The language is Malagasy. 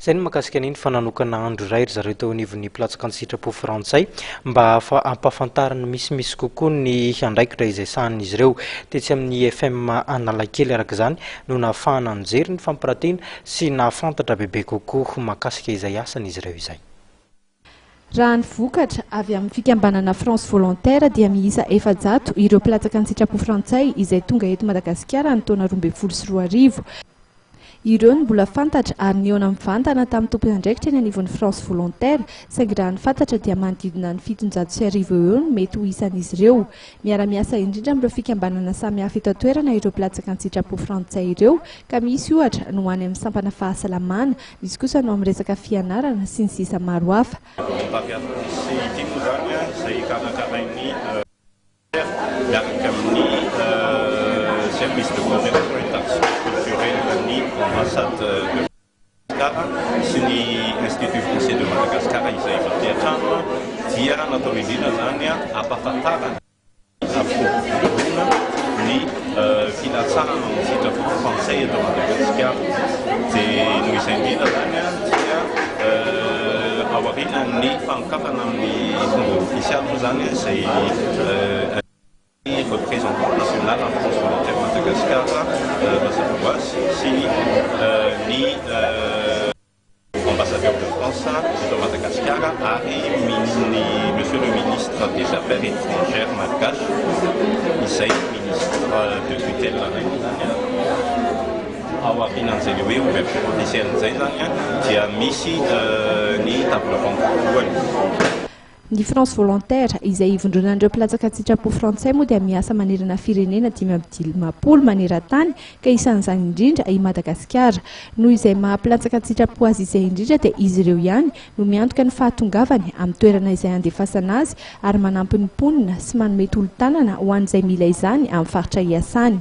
Zay ny mahakasika an'iny fa nanokana andro iray ry zareo teo anivon'ny mpilatsaka an-tsitrapo frantsay mba ampahafantarana misimisy kokoa ny andraikitra izay sahan'izy ireo. Tetsy amin'ny IFM Analakely araka izany no nahafahana nijery ny fampirantiana sy nahafantatra bebe kokoa mahakasika izay asan'izy ireo izay. Raha ny vokatra avy amin'ny fikambanana France volontaire dia miisa 700 ireo mpilatsaka an-tsitrapo frantsay izay tonga eto Madagasikara ny taona 2024. Ireo ny mbola fantatra ary niona mivantana tamin'ny tompon'andraikitra eny anivon'ny France volontaire saingy raha ny fantatra dia manodidina ny 750 eo ny mety ho isan'izy ireo. Miara-miasa indrindra amin'ireo fikambanana samihafa eto an-toerana ireo mpilatsaka an-tsitrapo frantsay ireo ka misy ohatra no any amin'ny sampana fahasalamana, misy kosa no amin'ny resaka fianarana sy ny sisa maro hafa. Service de coopération et d'action culturelle ni ambassade de Madagascar sy ny Institut français de Madagascar izay fampirantiana dia natao indrindra zany ampahafantarana afona ny filatsana an-tsitrapo frantsay eto Madagascar. Dia noho izay indrindra zany dia aorianan'ny fanokafana amin'ny fomba ofisialy zany izay représentant national en France volontaire Madagascar, ni ambassadeur de France de Madagascar et monsieur le ministre des Affaires étrangères malgache, ministre de tutelle aorianan'izay ouverture officielle zay zany dia misy ny table ronde. Ny France volontaire izay ivondronan'ireo mpilatsaka an-tsitrapo frantsay moa dia miasa manerana firenena 510 maneran-tany ka isan'izany indrindra i Madagasikara. Noho izay maha-mpilatsaka an-tsitrapo azy izay indrindra dia izy ireo ihany no miantoka ny fahatongavany amin'ny toerana izay andefasana azy ary manampy ny mponina sy manome tolo-tanana ho an'izay mila izany amin'ny faritra iasany.